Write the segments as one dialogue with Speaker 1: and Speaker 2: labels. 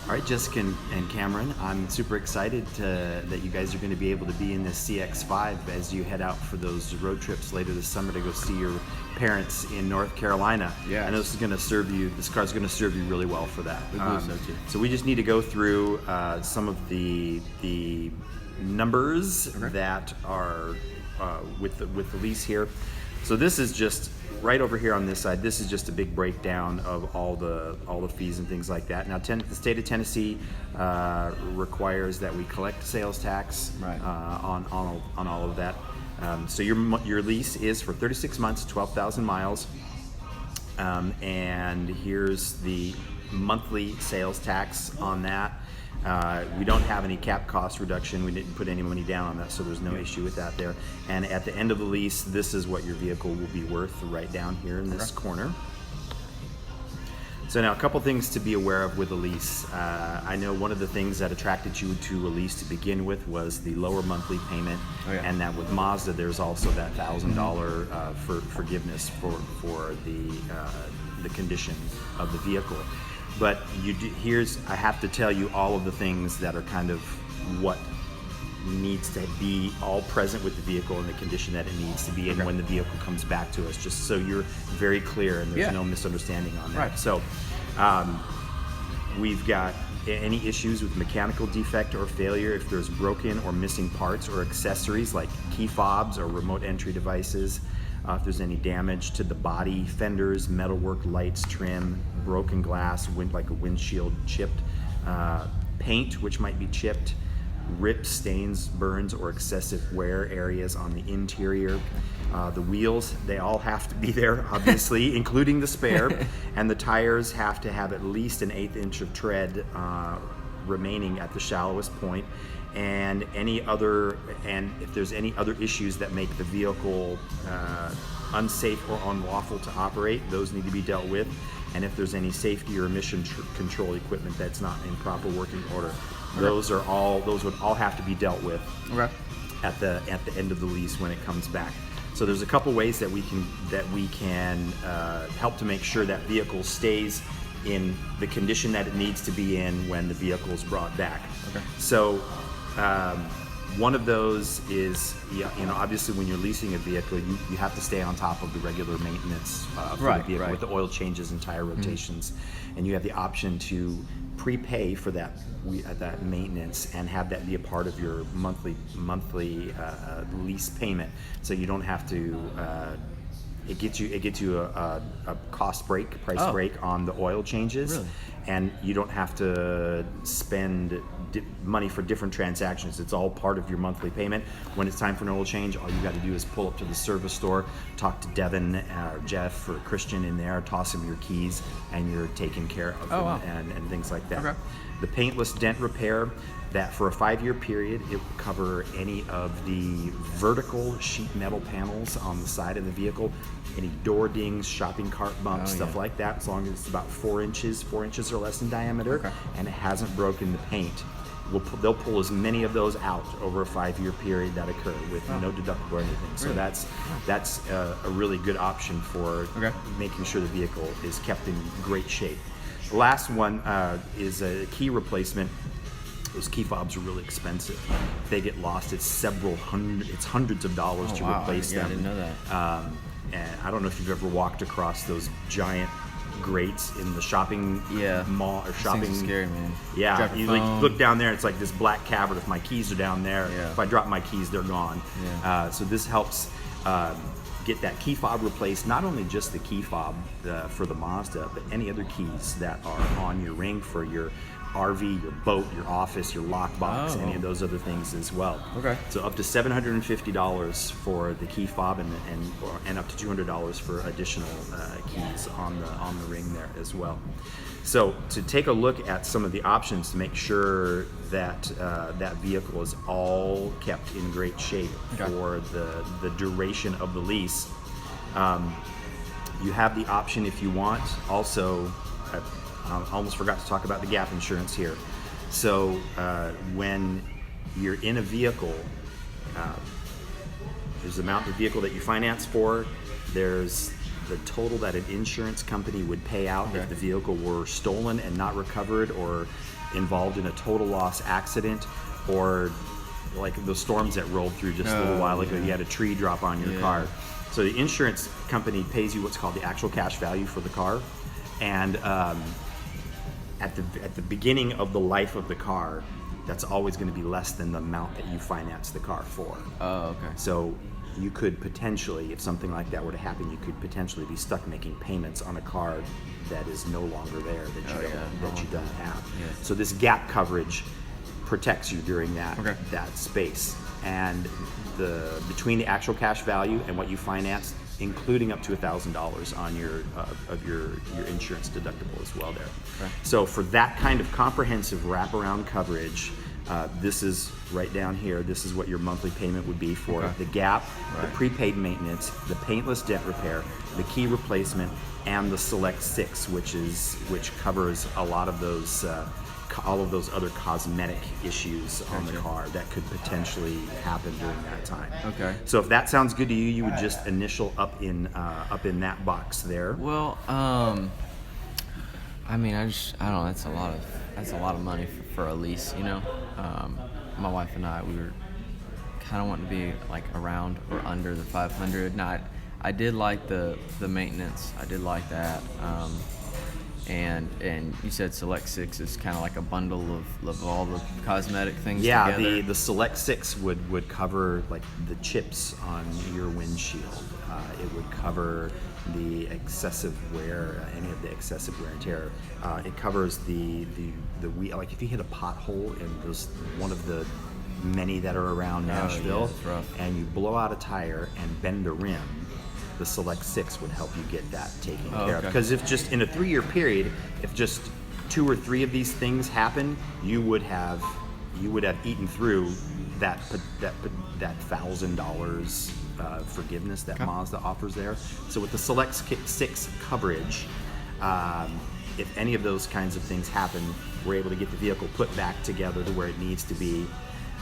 Speaker 1: All right, Jessica and Cameron, I'm super excited that you guys are going to be able to be in this CX-5 as you head out for those road trips later this summer to go see your parents in North Carolina.
Speaker 2: Yeah.
Speaker 1: I know this car's going to serve you really well for that.
Speaker 2: We believe so too.
Speaker 1: So we just need to go through some of the numbers that are with the lease here. So this is just right over here on this side. This is just a big breakdown of all the fees and things like that. Now, the state of Tennessee requires that we collect sales tax on all of that. So your lease is for 36 months, 12,000 miles, and here's the monthly sales tax on that. We don't have any cap cost reduction. We didn't put any money down on that, so there's no issue with that there. And at the end of the lease, this is what your vehicle will be worth right down here in this corner. So now a couple things to be aware of with a lease. I know one of the things that attracted you to a lease to begin with was the lower monthly payment, and that with Mazda there's also that $1,000 for forgiveness for the condition of the vehicle. But I have to tell you all of the things that are kind of what needs to be all present with the vehicle and the condition that it needs to be in when the vehicle comes back to us, just so you're very clear and there's no misunderstanding on that.
Speaker 2: Right.
Speaker 1: So we've got any issues with mechanical defect or failure, if there's broken or missing parts or accessories like key fobs or remote entry devices. If there's any damage to the body, fenders, metalwork, lights, trim, broken glass, like a windshield chipped, paint which might be chipped, rips, stains, burns, or excessive wear areas on the interior. The wheels, they all have to be there, obviously, including the spare, and the tires have to have at least an 1/8 inch of tread remaining at the shallowest point. And if there's any other issues that make the vehicle unsafe or unlawful to operate, those need to be dealt with. And if there's any safety or emission control equipment that's not in proper working order, those would all have to be dealt with at the end of the lease when it comes back. So there's a couple ways that we can help to make sure that vehicle stays in the condition that it needs to be in when the vehicle is brought back. So one of those is, obviously when you're leasing a vehicle, you have to stay on top of the regular maintenance for the vehicle with the oil changes and tire rotations, and you have the option to prepay for that maintenance and have that be a part of your monthly lease payment, so you don't have to. It gets you a price break on the oil changes, and you don't have to spend money for different transactions. It's all part of your monthly payment. When it's time for an oil change, all you got to do is pull up to the service store, talk to Devin, Jeff, or Christian in there, toss them your keys, and you're taken care of, and things like that. The paintless dent repair, that for a 5-year period, it will cover any of the vertical sheet metal panels on the side of the vehicle, any door dings, shopping cart bumps, stuff like that, as long as it's about 4 inches or less in diameter, and it hasn't broken the paint. They'll pull as many of those out over a 5-year period that occur with no deductible or anything. So that's a really good option for making sure the vehicle is kept in great shape. The last one is a key replacement. Those key fobs are really expensive. If they get lost, it's hundreds of dollars to replace them.
Speaker 2: I didn't know that.
Speaker 1: And I don't know if you've ever walked across those giant grates in the shopping mall or shopping.
Speaker 2: Things are scary, man.
Speaker 1: Yeah, you look down there, it's like this black cavern. If my keys are down there, if I drop my keys, they're gone. So this helps get that key fob replaced, not only just the key fob for the Mazda, but any other keys that are on your ring for your RV, your boat, your office, your lockbox, any of those other things as well. So up to $750 for the key fob, and up to $200 for additional keys on the ring there as well. So to take a look at some of the options to make sure that that vehicle is all kept in great shape for the duration of the lease, you have the option, if you want, also. I almost forgot to talk about the gap insurance here. So when you're in a vehicle, there's the amount of vehicle that you finance for, there's the total that an insurance company would pay out if the vehicle were stolen and not recovered, or involved in a total loss accident, or like the storms that rolled through just a little while ago. You had a tree drop on your car. So the insurance company pays you what's called the actual cash value for the car, and at the beginning of the life of the car, that's always going to be less than the amount that you finance the car for.
Speaker 2: Oh, okay.
Speaker 1: So you could potentially, if something like that were to happen, you could potentially be stuck making payments on a car that is no longer there, that you don't have.
Speaker 2: Yeah.
Speaker 1: So this gap coverage protects you during that that space, and between the actual cash value and what you finance, including up to $1,000 on your insurance deductible as well there.
Speaker 2: Okay.
Speaker 1: So for that kind of comprehensive wraparound coverage, this is right down here. This is what your monthly payment would be for the gap, the prepaid maintenance, the paintless dent repair, the key replacement, and the Select 6, which covers a lot of those all of those other cosmetic issues on the car that could potentially happen during that time.
Speaker 2: Okay.
Speaker 1: So if that sounds good to you, you would just initial up in that box there.
Speaker 2: Well, I mean, I don't know. That's a lot of money for a lease, you know. My wife and I, we were kind of wanting to be like around or under the 500. Now, I did like the maintenance. I did like that. And you said Select 6 is kind of like a bundle of all the cosmetic things together.
Speaker 1: Yeah, the Select 6 would cover like the chips on your windshield. It would cover the excessive wear, any of the excessive wear and tear. It covers the wheel, like if you hit a pothole in one of the many that are around Nashville,
Speaker 2: it's rough.
Speaker 1: and you blow out a tire and bend a rim, the Select 6 would help you get that taken care of. Because if just in a 3-year period, if just 2 or 3 of these things happen, you would have eaten through that $1,000 forgiveness that Mazda offers there. So with the Select 6 coverage, if any of those kinds of things happen, we're able to get the vehicle put back together to where it needs to be,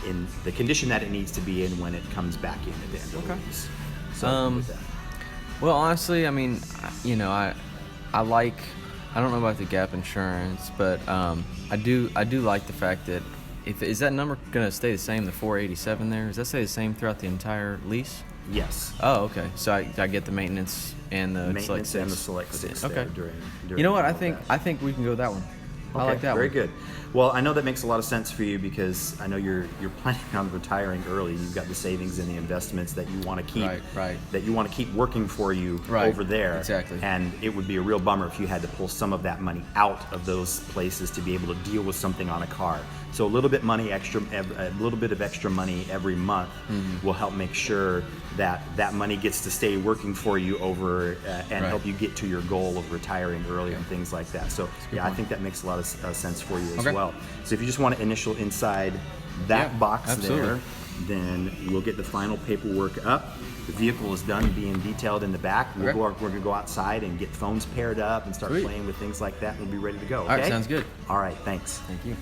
Speaker 1: in the condition that it needs to be in when it comes back in at the end of the lease. So with that.
Speaker 2: Well, honestly, I mean, you know, I don't know about the gap insurance, but I do like the fact that is that number gonna stay the same, the 487 there? Does that stay the same throughout the entire lease?
Speaker 1: Yes.
Speaker 2: Oh, okay. So I get the maintenance and the
Speaker 1: Maintenance
Speaker 2: Select 6.
Speaker 1: and the Select 6
Speaker 2: Okay.
Speaker 1: there during
Speaker 2: You know what?
Speaker 1: all
Speaker 2: I think we can go with that one. I like that
Speaker 1: very
Speaker 2: one.
Speaker 1: good. Well, I know that makes a lot of sense for you because I know you're planning on retiring early. You've got the savings and the investments that you want to keep,
Speaker 2: Right.
Speaker 1: that you want to keep working for you over there.
Speaker 2: Exactly.
Speaker 1: And it would be a real bummer if you had to pull some of that money out of those places to be able to deal with something on a car. So a little bit of extra money every month will help make sure that money gets to stay working for you over and help you get to your goal of retiring early and things like that. So I think that makes a lot of sense for you as well. So if you just want to initial inside that box there, then we'll get the final paperwork up. The vehicle is done being detailed in the back. We're going to go outside and get phones paired up and start playing with things like that. We'll be ready to go. Okay?
Speaker 2: All right, sounds good.
Speaker 1: All right, thanks.
Speaker 2: Thank you.